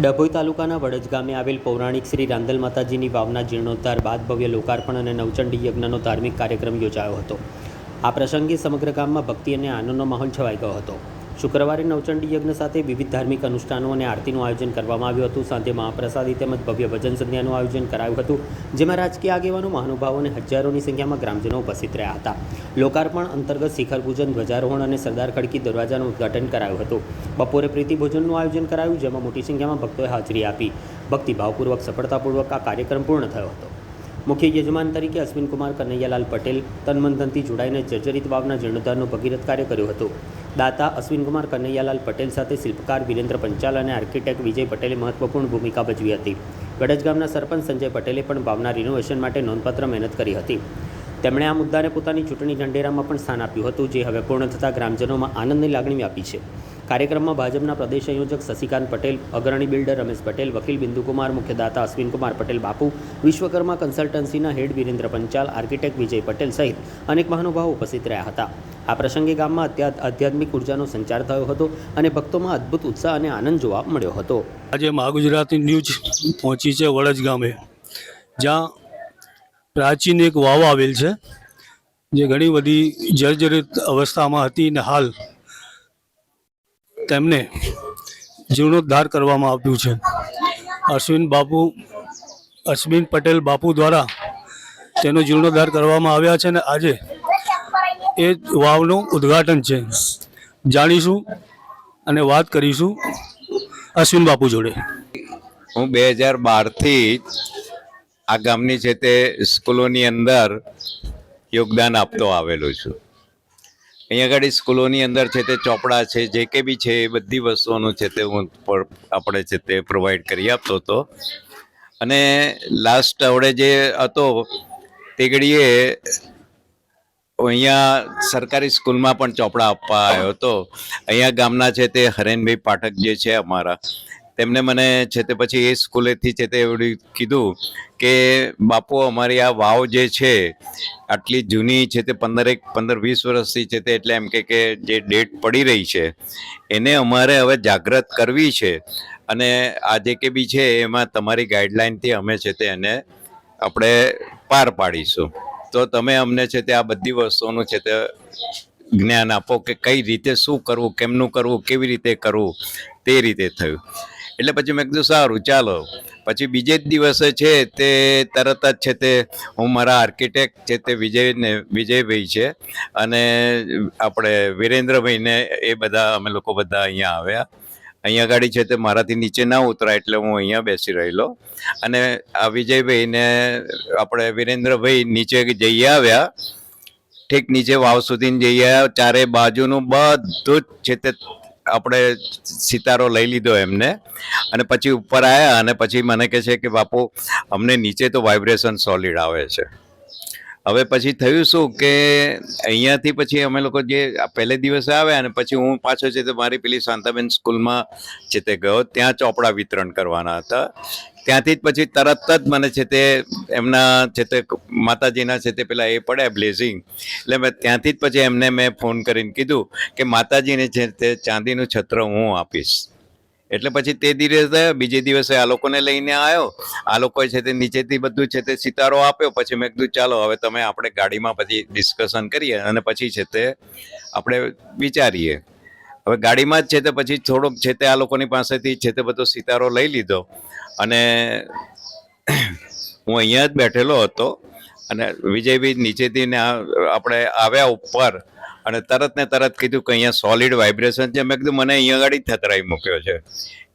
ડભોઈ તાલુકાના વડજ ગામે આવેલ પૌરાણિક શ્રી રાંદલ માતાજીની વાવના જીર્ણોદ્ધાર બાદ ભવ્ય લોકાર્પણ અને નવચંડી યજ્ઞનો ધાર્મિક કાર્યક્રમ યોજાયો હતો। આ પ્રસંગે સમગ્ર ગામમાં ભક્તિ અને આનંદનો માહોલ છવાઈ ગયો હતો। શુક્રવારે નવચંડી યજ્ઞ સાથે વિવિધ ધાર્મિક અનુષ્ઠાનો અને આરતીનું આયોજન કરવામાં આવ્યું હતું। સાંજે મહાપ્રસાદી તેમજ ભવ્ય ભજન સંધ્યાનું આયોજન કરાયું હતું, જેમાં રાજકીય આગેવાનો, મહાનુભાવો અને હજારોની સંખ્યામાં ગ્રામજનો ઉપસ્થિત રહ્યા હતા। લોકાર્પણ અંતર્ગત શિખર પૂજન, ધ્વજારોહણ અને સરદાર ખડકી દરવાજાનું ઉદ્ઘાટન કરાયું હતું। બપોરે પ્રીતિ ભોજનનું આયોજન કરાયું, જેમાં મોટી સંખ્યામાં ભક્તોએ હાજરી આપી। ભક્તિભાવપૂર્વક સફળતાપૂર્વક આ કાર્યક્રમ પૂર્ણ થયો હતો। મુખ્ય યજમાન તરીકે અશ્વિન કુમાર કનૈયાલાલ પટેલ તનમનધનથી જોડાઈને જર્જરિત વાવના જીર્ણોદ્ધારનું ભગીરથ કાર્ય કર્યું હતું। દાતા અશ્વિન કુમાર કનૈયાલાલ પટેલ સાથે શિલ્પકાર વિરેન્દ્ર પંચાલ અને આર્કિટેક્ટ વિજય પટેલે મહત્વપૂર્ણ ભૂમિકા ભજવી હતી। વડજ ગામના સરપંચ સંજય પટેલે પણ વાવના રિનોવેશન માટે નોંધપાત્ર મહેનત કરી હતી। તેમણે આ મુદ્દાને પોતાની ચૂંટણી ઢંઢેરામાં પણ સ્થાન આપ્યું હતું, જે હવે પૂર્ણ થતાં ગ્રામજનોમાં આનંદની લાગણી વ્યાપી છે। કાર્યક્રમમાં ભાજપના પ્રદેશ સંયોજક શશિકાંત પટેલ, અગ્રણી બિલ્ડર રમેશ પટેલ, વકીલ બિંદુકુમાર, મુખ્યદાતા અશ્વિનકુમાર પટેલ બાપુ, વિશ્વકર્મા કન્સલ્ટન્સીના હેડ વિરેન્દ્ર પંચાલ, આર્કિટેક્ટ વિજય પટેલ સહિત અનેક મહાનુભાવો ઉપસ્થિત રહ્યા હતા। આ પ્રસંગે ગામમાં આધ્યાત્મિક ઉર્જાનો સંચાર થયો હતો અને ભક્તોમાં અદ્ભુત ઉત્સાહ અને આનંદ જોવા મળ્યો હતો। આજે મહાગુજરાતી ન્યૂઝ પહોંચી છે વડજ ગામે, જ્યાં પ્રાચીન એક વાવ આવેલ છે, જે ઘણી બધી જર્જરિત અવસ્થામાં હતી અને હાલ તેમને જીર્ણોદ્ધાર કરવામાં આવ્યું છે। અશ્વિન પટેલ બાપુ દ્વારા તેનો જીર્ણોદ્ધાર કરવામાં આવ્યા છે અને આજે એ વાવનું ઉદ્ઘાટન છે। જાણીશું અને વાત કરીશું અશ્વિન બાપુ જોડે। હું 2012થી આ ગામની છે તે સ્કૂલોની અંદર યોગદાન આપતો આવેલો છું। અહીંયા આગળ સ્કૂલોની અંદર છે તે ચોપડા છે, જે કે બી છે એ બધી વસ્તુઓનું છે તે હું આપણે છે તે પ્રોવાઈડ કરી આપતો હતો। અને લાસ્ટ આવડે જે હતો તે ઘડીએ અહીંયા સરકારી સ્કૂલમાં પણ ચોપડા આપવા આવ્યો હતો। અહીંયા ગામના છે તે હરેનભાઈ પાઠક જે છે અમારા, તેમને મને છે તે પછી એ સ્કૂલેથી છે તે એવું કીધું કે બાપુ, અમારી આ વાવ જે છે આટલી જૂની છે તે 15-20 વર્ષથી છે તે, એટલે એમ કે જે ડેટ પડી રહી છે એને અમારે હવે જાગૃત કરવી છે, અને આ જે કે બી છે એમાં તમારી ગાઈડલાઇનથી અમે છે તે એને આપણે પાર પાડીશું। તો તમે અમને છે તે આ બધી વસ્તુઓનું છે તે જ્ઞાન આપો કે કઈ રીતે શું કરવું, કેમનું કરવું, કેવી રીતે કરવું, તે રીતે થયું। એટલે પછી મેં કીધું સારું ચાલો। પછી બીજે જ દિવસે છે તે તરત જ છે તે હું મારા આર્કિટેક્ટ છે તે વિજયભાઈ છે અને આપણે વિરેન્દ્રભાઈને, એ બધા અમે લોકો બધા અહીંયા આવ્યા। અહીંયા ગાડી છે તે મારાથી નીચે ના ઉતરાય એટલે હું અહીંયા બેસી રહેલો, અને આ વિજયભાઈને આપણે વિરેન્દ્રભાઈ નીચે જઈ આવ્યા। ઠીક નીચે વાવ સુધી જઈ આવ્યા, ચારે બાજુનું બધું જ છે તે આપણે સિતારો લઈ લીધો એમને, અને પછી ઉપર આવ્યા અને પછી મને કહે છે કે બાપુ, અમને નીચે તો વાઇબ્રેશન સોલિડ આવે છે। હવે પછી થયું શું કે અહીંયાથી પછી અમે લોકો જે પહેલે દિવસે આવ્યા અને પછી હું પાછો છે તે મારી પેલી શાંતાબેન સ્કૂલમાં છે તે ગયો, ત્યાં ચોપડા વિતરણ કરવાના હતા। ત્યાંથી જ પછી તરત જ મને છે તે એમના છે તે માતાજીના છે તે પેલા એ પડ્યા બ્લેઝિંગ, એટલે મેં ત્યાંથી જ પછી એમને મેં ફોન કરીને કીધું કે માતાજીને છે તે ચાંદીનું છત્ર હું આપીશ। એટલે પછી તે દિવસે બીજે દિવસે આ લોકોને લઈને આવ્યો, આ લોકોએ છે તે નીચેથી બધું છે તે સિતારો આપ્યો। પછી મેં કીધું ચાલો હવે તમે આપણે ગાડીમાં પછી ડિસ્કશન કરીએ અને પછી છે તે આપણે વિચારીએ। હવે ગાડીમાં જ છે તે પછી થોડોક છે તે આ લોકોની પાસેથી છે તે બધો સિતારો લઈ લીધો, અને હું અહીંયા જ બેઠેલો હતો, અને વિજયભાઈ નીચેથી ને આપણે આવ્યા ઉપર, અને તરત ને તરત કીધું કે અહીંયા સોલિડ વાઇબ્રેશન છે। મેં કીધું મને અહીંયા આગળ થતરાઈ મૂક્યો છે।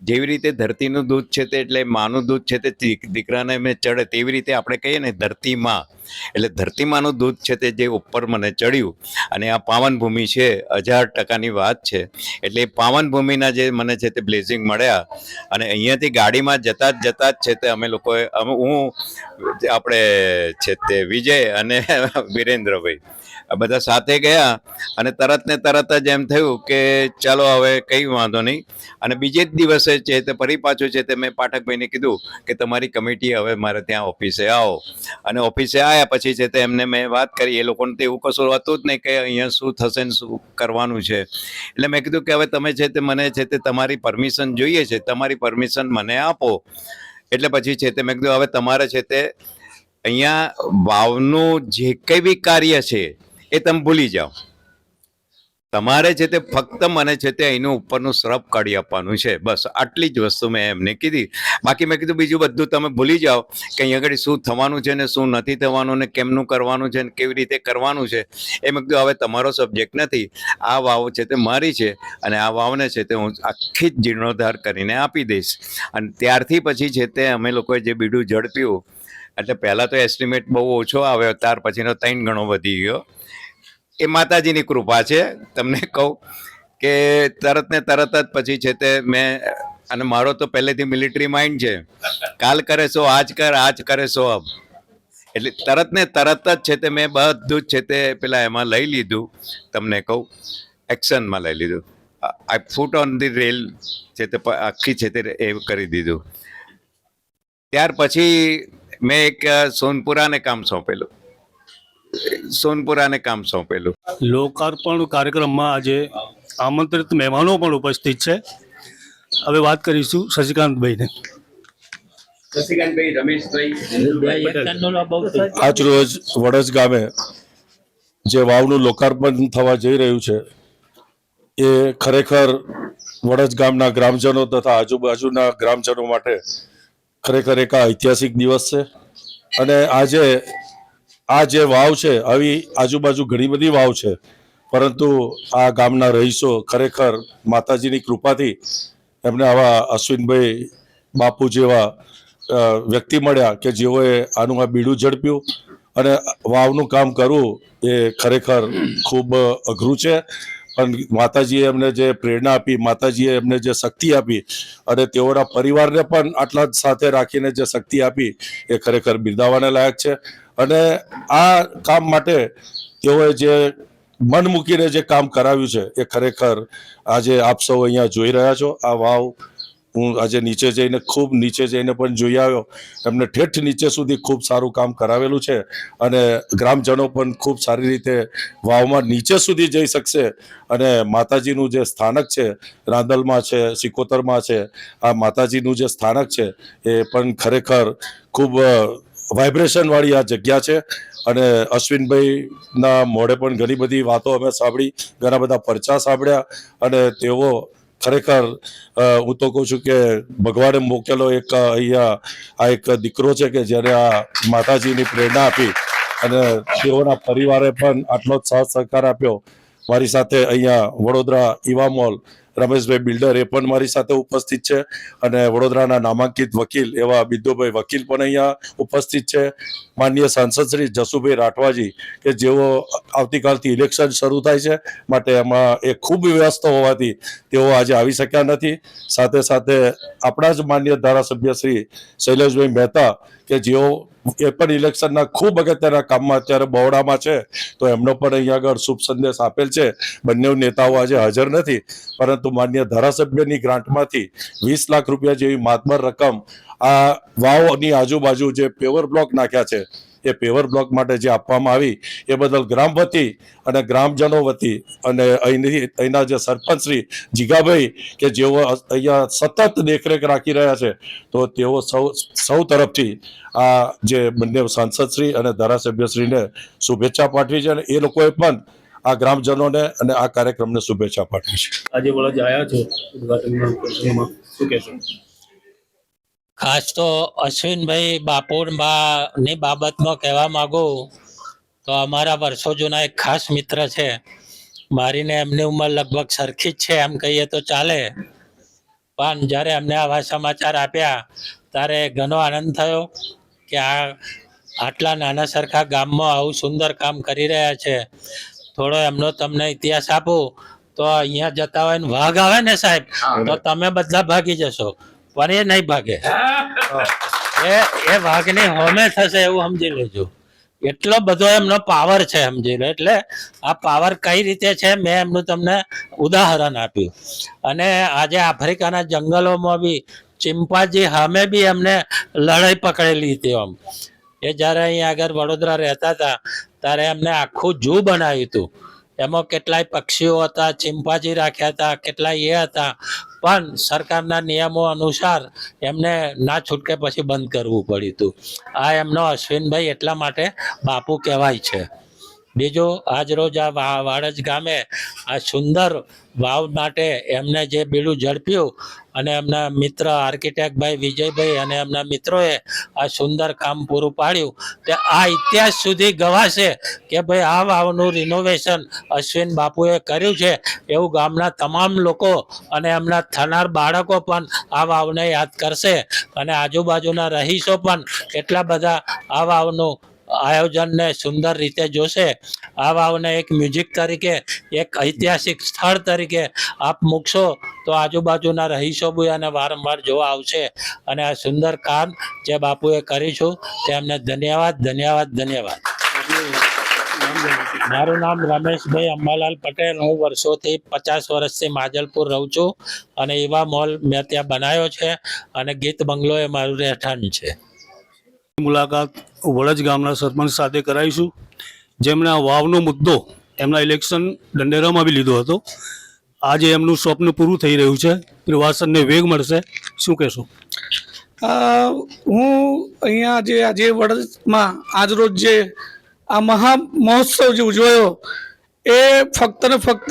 જેવી રીતે ધરતીનું દૂધ છે તે, એટલે માનું દૂધ છે તે દીકરાને મેં ચડે, તેવી રીતે આપણે કહીએ ને ધરતીમાં, એટલે ધરતીમાંનું દૂધ છે તે જે ઉપર મને ચડ્યું, અને આ પાવન ભૂમિ છે, 1000% વાત છે। એટલે એ પાવન ભૂમિના જે મને છે તે બ્લેઝિંગ મળ્યા, અને અહીંયાથી ગાડીમાં જતા જ છે તે અમે લોકોએ હું આપણે છે તે વિજય અને વિરેન્દ્રભાઈ બધા સાથે ગયા અને તરત ને તરત જ એમ થયું કે ચાલો હવે કંઈ વાંધો નહીં. અને બીજે જ દિવસે છે તે ફરી પાછું છે તે મેં પાઠકભાઈને કીધું કે તમારી કમિટી હવે મારે ત્યાં ઓફિસે આવો. અને ઓફિસે આવ્યા પછી છે તે એમને મેં વાત કરી. એ લોકોને તો એવું કશું હતું જ નહીં કે અહીંયા શું થશે ને શું કરવાનું છે. એટલે મેં કીધું કે હવે તમે છે તે મને છે તે તમારી પરમિશન જોઈએ છે, તમારી પરમિશન મને આપો. એટલે પછી છે તે મેં કીધું હવે તમારે છે તે અહીંયા વાવનું જે કંઈ બી કાર્ય છે એ તમે ભૂલી જાઓ. તમારે છે તે ફક્ત મને છે તે અહીંનું ઉપરનું સ્રબ કાઢી આપવાનું છે, બસ આટલી જ વસ્તુ મેં એમને કીધી. બાકી મેં કીધું બીજું બધું તમે ભૂલી જાઓ કે અહીં આગળ શું થવાનું છે ને શું નથી થવાનું ને કેમનું કરવાનું છે ને કેવી રીતે કરવાનું છે. એ મેં કીધું હવે તમારો સબ્જેક્ટ નથી. આ વાવ છે તે મારી છે અને આ વાવને છે તે હું આખી જ જીર્ણોદ્ધાર કરીને આપી દઈશ. અને ત્યારથી પછી છે તે અમે લોકોએ જે બીડું ઝડપ્યું, એટલે પહેલાં તો એસ્ટિમેટ બહુ ઓછો આવ્યો, ત્યાર પછીનો 3 ગણો વધી ગયો. એ માતાજીની કૃપા છે. તમને કહું કે તરત ને તરત જ પછી છે તે મેં, અને મારો તો પહેલેથી મિલિટરી માઇન્ડ છે, કાલ કરે સો આજ કર, આજ કરે સો અબ. એટલે તરત ને તરત જ છે તે મેં બધું જ છે તે પેલા એમાં લઈ લીધું. તમને કહું એક્શનમાં લઈ લીધું. આઈ ફૂટ ઓન ધી રેલ છે તે આખી છે તે એ કરી દીધું. ત્યાર પછી મેં એક સોનપુરાને કામ સોંપેલું. લોકાર્પણ કાર્યક્રમમાં આજે આમંત્રિત મહેમાનો પણ ઉપસ્થિત છે. હવે વાત કરીશું શશિકાંતભાઈને. આજ રોજ વડજ ગામે જે વાવનું લોકાર્પણ થવા જઈ રહ્યું છે એ ખરેખર વડજ ગામના ગ્રામજનો તથા આજુબાજુના ગ્રામજનો માટે ખરેખર એક ઐતિહાસિક દિવસ છે. અને આજે આ જે વાવ છે, આવી આજુબાજુ ઘણી બધી વાવ છે, પરંતુ આ ગામના રહીશો ખરેખર માતાજીની કૃપાથી એમને આવા અશ્વિનભાઈ બાપુ જેવા વ્યક્તિ મળ્યા કે જેઓએ આનું આ બીડું ઝડપ્યું. અને વાવનું કામ કરવું એ ખરેખર ખૂબ અઘરું છે, પણ માતાજીએ એમને જે પ્રેરણા આપી, માતાજીએ એમને જે શક્તિ આપી અને તેઓના પરિવારને પણ આટલા જ સાથે રાખીને જે શક્તિ આપી એ ખરેખર બિરદાવવાને લાયક છે. અને આ કામ માટે તેઓએ જે મન મૂકીને જે કામ કરાવ્યું છે એ ખરેખર આજે આપ સૌ અહીંયા જોઈ રહ્યા છો. આ વાવ હું આજે નીચે જઈને ખૂબ નીચે જઈને પણ જોઈ આવ્યો. એમને ઠેઠ નીચે સુધી ખૂબ સારું કામ કરાવેલું છે અને ગ્રામજનો પણ ખૂબ સારી રીતે વાવમાં નીચે સુધી જઈ શકશે. અને માતાજીનું જે સ્થાનક છે રાંદલમાં છે, સિકોતરમાં છે, આ માતાજીનું જે સ્થાનક છે એ પણ ખરેખર ખૂબ વાઇબ્રેશન વાળી આ જગ્યા છે. અને અશ્વિનભાઈના મોઢે પણ ઘણી બધી વાતો અમે સાંભળી, ઘણા બધા પરચા સાંભળ્યા અને તેઓ ખરેખર હું તો કહું છું કે ભગવાને મોકેલો એક અહીંયા આ એક દીકરો છે કે જેને આ માતાજીની પ્રેરણા આપી અને તેઓના પરિવારે પણ આટલો જ સાથ સહકાર આપ્યો. મારી સાથે અહીંયા Vadodara Eva mall Rameshbhai builder એ પણ મારી સાથે ઉપસ્થિત છે અને વડોદરાના નામાંકિત વકીલ એવા બિદ્દુભાઈ વકીલ પણ અહીંયા ઉપસ્થિત છે. માનનીય સાંસદ શ્રી જસુભાઈ રાઠવાજી કે જેઓ આવતીકાલથી ઇલેક્શન શરૂ થાય છે માટે એમાં એ ખૂબ વ્યસ્ત હોવાથી તેઓ આજે આવી શક્યા નથી. સાથે સાથે આપણા જ માનનીય ધારાસભ્ય શ્રી શૈલેષભાઈ મહેતા કે જેઓ એ પણ ઇલેક્શનના ખૂબ અગત્યના કામમાં અત્યારે બહોળામાં છે, તો એમનો પણ અહીંયા આગળ શુભ સંદેશ આપેલ છે. બંને નેતાઓ આજે હાજર નથી, પરંતુ માન્ય ધારાસભ્યની ગ્રાન્ટમાંથી 20 લાખ રૂપિયા જેવી માતબર રકમ આ વાવની આજુબાજુ જે પેવર બ્લોક નાખ્યા છે એ પેવર બ્લોક માટે જે આપવામાં આવી એ બદલ ગ્રામ વતી અને ગ્રામજનો વતી અને અહીંના જે સરપંચ શ્રી જીગાભાઈ કે જેઓ અહીંયા સતત દેખરેખ રાખી રહ્યા છે, તો તેઓ સૌ તરફથી આ જે બંને સાંસદશ્રી અને ધારાસભ્યશ્રીને શુભેચ્છા પાઠવી છે અને એ લોકોએ પણ આ ગ્રામજનોને અને આ કાર્યક્રમને શુભેચ્છા પાઠવી છે. આજે વડજ આવ્યા છો ઉદઘાટનના પ્રસંગમાં, શું કહેશો? ખાસ તો અશ્વિનભાઈ બાપુની બાબતમાં કહેવા માંગુ તો અમારા વર્ષો જૂના એક ખાસ મિત્ર છે. મારીને એમની ઉંમર લગભગ સરખી જ છે એમ કહીએ તો ચાલે. પણ જ્યારે અમને આવા સમાચાર આપ્યા ત્યારે ઘણો આનંદ થયો કે આટલા નાના સરખા ગામમાં આવું સુંદર કામ કરી રહ્યા છે. થોડો એમનો તમને ઇતિહાસ આપું તો અહીંયા જતા હોય ને વાઘ આવે ને સાહેબ તો તમે બધા ભાગી જશો, પણ એ નહીં ભાગે. એ વાઘની હોમે થશે એવું સમજી લેજો. એટલો બધો એમનો પાવર છે સમજી લો. એટલે આ પાવર કઈ રીતે છે મેં એમનું તમને ઉદાહરણ આપ્યું. અને આજે આફ્રિકાના જંગલોમાં બી ચિમ્પાન્જી સામે બી એમને લડાઈ પકડેલી હતી. આમ એ જ્યારે અહીંયા આગળ વડોદરા રહેતા હતા ત્યારે એમને આખું ઝૂ બનાવ્યું હતું. એમાં કેટલાય પક્ષીઓ હતા, ચિમ્પાન્જી રાખ્યા હતા, કેટલાય એ હતા, પણ સરકારના નિયમો અનુસાર એમને ના છૂટકે પછી બંધ કરવું પડ્યું હતું. આ એમનો અશ્વિનભાઈ એટલા માટે બાપુ કહેવાય છે. બીજું આજ રોજ આ વાડજ ગામે આ સુંદર વાવ માટે એમને જે બીડું ઝડપ્યું અને એમના મિત્ર આર્કિટેક્ટ ભાઈ વિજયભાઈ અને એમના મિત્રોએ આ સુંદર કામ પૂરું પાડ્યું તે આ ઇતિહાસ સુધી ગવાશે કે ભાઈ આ વાવનું રિનોવેશન અશ્વિન બાપુએ કર્યું છે એવું ગામના તમામ લોકો અને એમના થનાર બાળકો પણ આ વાવને યાદ કરશે. અને આજુબાજુના રહીશો પણ કેટલા બધા આ વાવનું આયોજનને સુંદર રીતે જોશે. આ વાવને એક મ્યુઝિક તરીકે, એક ઐતિહાસિક સ્થળ તરીકે આપ મૂકશો તો આજુબાજુના રહીશો બી અને વારંવાર જોવા આવશે. અને આ સુંદર કામ જે બાપુએ કરીશું તેમને ધન્યવાદ, ધન્યવાદ, ધન્યવાદ. મારું નામ રમેશભાઈ અંબાલાલ પટેલ. હું વર્ષોથી 50 વર્ષથી માજલપુર રહું છું અને એવા મોલ મેં ત્યાં બનાવ્યો છે અને ગીત બંગલો એ મારું રહેઠાણ છે. મુલાકાત વડજ ગામના સરપંચ સાથે કરાવીશું, જેમણે આ વાવનો મુદ્દો એમના ઇલેક્શન દંડેરામાં બી લીધો હતો. આજે એમનું સ્વપ્ન પૂરું થઈ રહ્યું છે, પ્રવાસનને વેગ મળશે. શું કહેશો? હું અહીંયા આજે વડોદરામાં આજરોજ જે આ મહા મહોત્સવ જે ઉજવાયો એ ફક્ત ને ફક્ત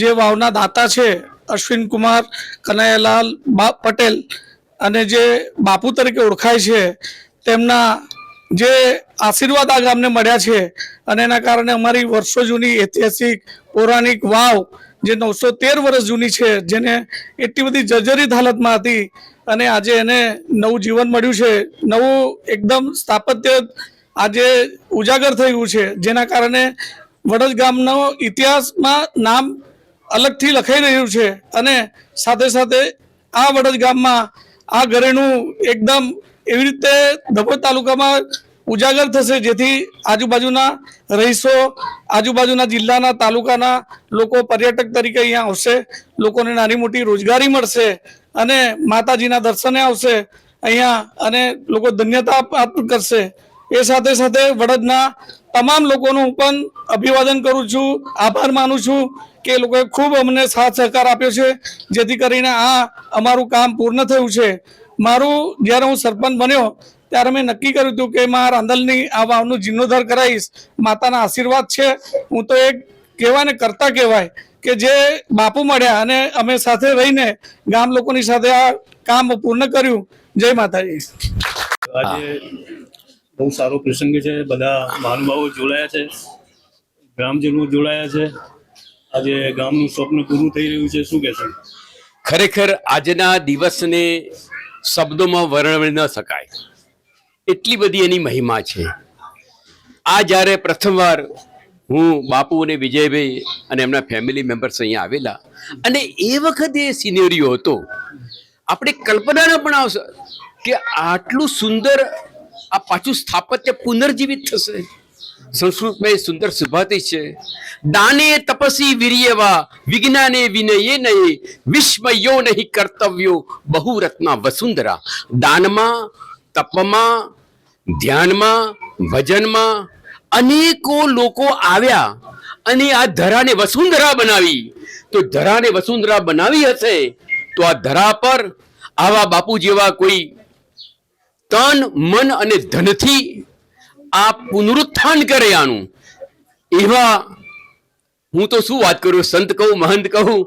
જે વાવના દાતા છે અશ્વિન કુમાર કનૈયાલાલ પટેલ અને જે બાપુ તરીકે ઓળખાય છે તેમના જે આશીર્વાદ આ ગામને મળ્યા છે અને એના કારણે અમારી વર્ષો જૂની ઐતિહાસિક પૌરાણિક વાવ જે 913 વર્ષ જૂની છે, જેને એટલી બધી જર્જરિત હાલતમાં હતી અને આજે એને નવું જીવન મળ્યું છે, નવું એકદમ સ્થાપત્ય આજે ઉજાગર થયું છે, જેના કારણે વડોદ ગામનો ઇતિહાસમાં નામ અલગથી લખાઈ રહ્યું છે. અને સાથે સાથે આ વડોદ ગામમાં આ ઘરેણું એકદમ એવી રીતે ધપોજ તાલુકામાં ઉજાગર થશે જેથી આજુબાજુના રહીશો, આજુબાજુના જિલ્લાના તાલુકાના લોકો પર્યટક તરીકે અહીંયા આવશે, લોકોને નાની મોટી રોજગારી મળશે અને માતાજીના દર્શને આવશે અહીંયા અને લોકો ધન્યતા પ્રાપ્ત કરશે. એ સાથે સાથે વડોદના તમામ લોકોનું હું પણ અભિવાદન કરું છું, આભાર માનું છું કે એ લોકોએ ખૂબ અમને સાથ સહકાર આપ્યો છે જેથી કરીને આ અમારું કામ પૂર્ણ થયું છે. મારું જ્યારે હું સરપંચ બન્યો ત્યારે મેં નક્કી કર્યું હતું કે મારા રાંદલની આ વાવનું જીર્ણોદ્ધાર કરાવીશ. માતાના આશીર્વાદ છે. હું તો એક કહેવાય ને કરતા કહેવાય કે જે બાપુ મળ્યા અને અમે સાથે રહીને ગામ લોકોની સાથે આ કામ પૂર્ણ કર્યું. જય માતાજી. આજે બહુ સારો પ્રસંગ છે, બધા મહાનુભાવો જોડાયા છે, ગ્રામજનો જોડાયા છે. આજે ગામનું સ્વપ્ન પૂરું થઈ રહ્યું છે. શું કહેશો? ખરેખર આજના દિવસને શબ્દોમાં વર્ણવી ન શકાય એટલી બધી એની મહિમા છે. આ જ્યારે પ્રથમવાર હું બાપુ અને વિજયભાઈ અને એમના ફેમિલી મેમ્બર્સ અહીંયા આવેલા અને એ વખતે સિનેરિયો હતો, આપણે કલ્પના ન પણ આવશે કે આટલું સુંદર આ પાછું સ્થાપત્ય પુનર્જીવિત થશે. સંસ્કૃતમાં એ સુંદર સુભાતી છે, દાને તપસી વીર્યવા વિજ્ઞાને વિનયે નયે વિસ્મયો નહીં કર્તવ્યો બહુરત્ના વસુંધરા. દાનમાં, તપમાં, ધ્યાનમાં, ભજનમાં અનેકો લોકો આવ્યા અને આ ધરાને વસુંધરા બનાવી. તો ધરાને વસુંધરા બનાવી હશે તો આ ધરા પર આવા બાપુ જેવા કોઈ તન, મન અને ધનથી આ પુનરુત્થાન કરે આનું, એવા હું તો શું વાત કરું, સંત કહું, મહંત કહું,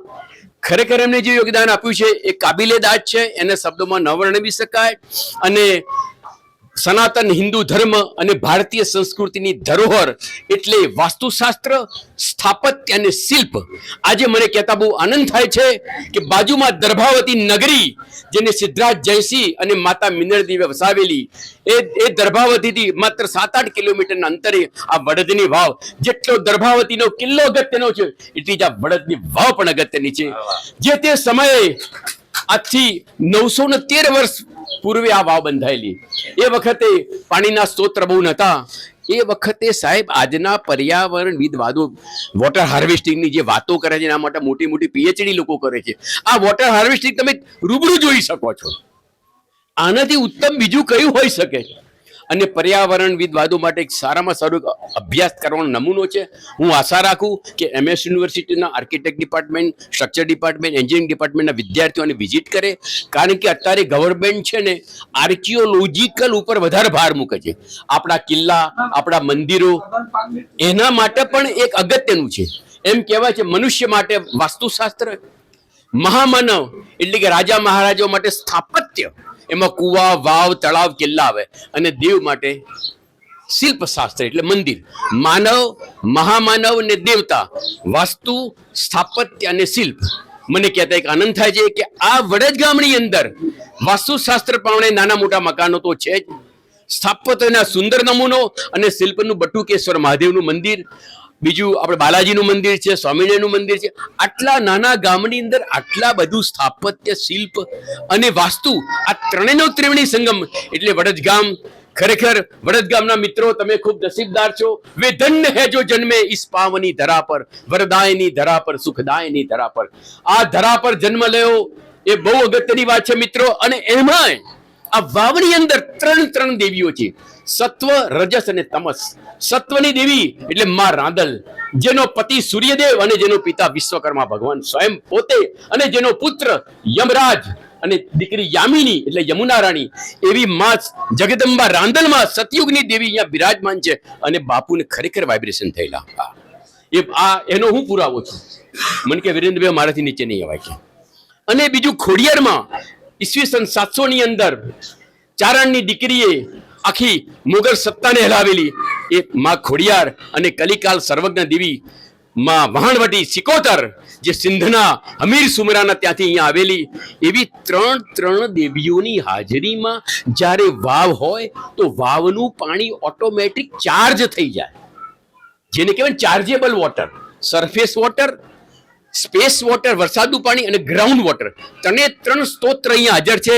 ખરેખર એમને જે યોગદાન આપ્યું છે એ કાબિલે દાદ છે, એને શબ્દોમાં ન વર્ણવી શકાય. અને સનાતન હિન્દુ ધર્મ અને ભારતીય સંસ્કૃતિની ધરોહર એટલે વાસ્તુશાસ્ત્ર, સ્થાપત્ય અને શિલ્પ. આજે મને કહેતા બહુ આનંદ થાય છે કે બાજુમાં દર્ભાવતી નગરી જેને સિદ્ધરાજ જયસિંહ અને માતા મિનળદેવીએ વસાવેલી, એ દર્ભાવતીથી માત્ર 7-8 કિલોમીટરના અંતરે આ વડદની વાવ, જેટલો દર્ભાવતીનો કિલ્લો અગત્યનો છે એટલી જ આ વડદની વાવ પણ અગત્યની છે. જે તે સમયે આજથી 913 વર્ષ પૂર્વે આ વાવ બંધાયેલી. એ વખતે પાણીના સ્ત્રોત બહુ નહોતા એ વખતે સાહેબ આજના પર્યાવરણવિદવાદો વોટર હાર્વેસ્ટિંગની જે વાતો કરે છે એના માટે મોટી મોટી પીએચડી લોકો કરે છે. આ વોટર હાર્વેસ્ટિંગ તમે રૂબરૂ જોઈ શકો છો. આનાથી ઉત્તમ બીજું કયું હોઈ શકે? અને પર્યાવરણવિદવાદો માટે એક સારામાં સારો અભ્યાસ કરવાનો નમૂનો છે. હું આશા રાખું કે MS યુનિવર્સિટીના architect department, structure department, engineering ડિપાર્ટમેન્ટના વિદ્યાર્થીઓને વિઝિટ કરે, કારણ કે અત્યારે ગવર્મેન્ટ છે ને આર્કિયોલોજીકલ ઉપર વધારે ભાર મૂકે છે. આપણા કિલ્લા, આપણા મંદિરો, એના માટે પણ એક અગત્યનું છે. એમ કહેવાય છે મનુષ્ય માટે વાસ્તુશાસ્ત્ર, મહામાનવ એટલે કે રાજા મહારાજાઓ માટે સ્થાપત્ય, એમાં કુવા, વાવ, તળાવ, કિલ્લા આવે, અને દેવ માટે શિલ્પશાસ્ત્ર એટલે મંદિર. માનવ, મહામાનવ અને દેવતા, વાસ્તુ, સ્થાપત્ય અને શિલ્પ. મને કહેતા એક આનંદ થાય છે કે આ વડજ ગામની અંદર વાસ્તુશાસ્ત્ર પ્રમાણે નાના મોટા મકાનો તો છે જ, સ્થાપત્યના સુંદર નમૂનો અને શિલ્પનું બટુકેશ્વર મહાદેવનું મંદિર, બીજું આપણે બાલાજીનું મંદિર છે, સ્વામિનારાયણનું મંદિર છે. આટલા નાના ગામની અંદર આટલા બધું સ્થાપત્ય, શિલ્પ અને વાસ્તુ, આ ત્રણેયનો ત્રિવેણી સંગમ એટલે વડજ ગામ. ખરેખર વડજ ગામના મિત્રો તમે ખૂબ નસીબદાર છો. વે ધન્ય હે જો જન્મે ઇસ પાવની ધરા પર, વરદાયની ધરા પર, સુખદાયની ધરા પર. આ ધરા પર જન્મ લેવો એ બહુ અગત્યની વાત છે મિત્રો. અને એમાંય આ વાવની અંદર ત્રણ દેવીઓ છે, સત્વ, રજસ અને તમસ. સત્વની દેવી એટલે માં રાંદલ, જેનો પતિ સૂર્યદેવ અને જેનો પિતા વિશ્વકર્મા ભગવાન સ્વયં પોતે, અને જેનો પુત્ર યમરાજ અને દીકરી યામિની એટલે યમુના રાણી. એવી માં જગદંબા રાંદલમાં સતયુગની દેવી અહીંયા બિરાજમાન છે. અને બાપુને ખરેખર વાઇબ્રેશન થયેલા. એનો હું પુરાવો છું. મને કે વિરેન્દ્રભાઈ મારાથી નીચે નહીં અવાય છે. અને બીજું ખોડિયારમાં ઈસવીસન 700 ની અંદર ચારણની દીકરીએ આખી મુગલ સત્તાને હલાવેલી એ માં ખોડિયાર, અને કલિકાલ સર્વજ્ઞ દેવી માં વહાણવટી સિકોતર, જે સિંધના હમીર સુમરાના ત્યાંથી અહીંયા આવેલી. એવી ત્રણ દેવીઓની હાજરીમાં જ્યારે વાવ હોય તો વાવનું પાણી ઓટોમેટિક ચાર્જ થઈ જાય, જેને કહેવાય chargeable water. Surface water, space water વરસાદનું પાણી અને ગ્રાઉન્ડ વોટર, ત્રણ સ્ત્રોત અહીંયા હાજર છે.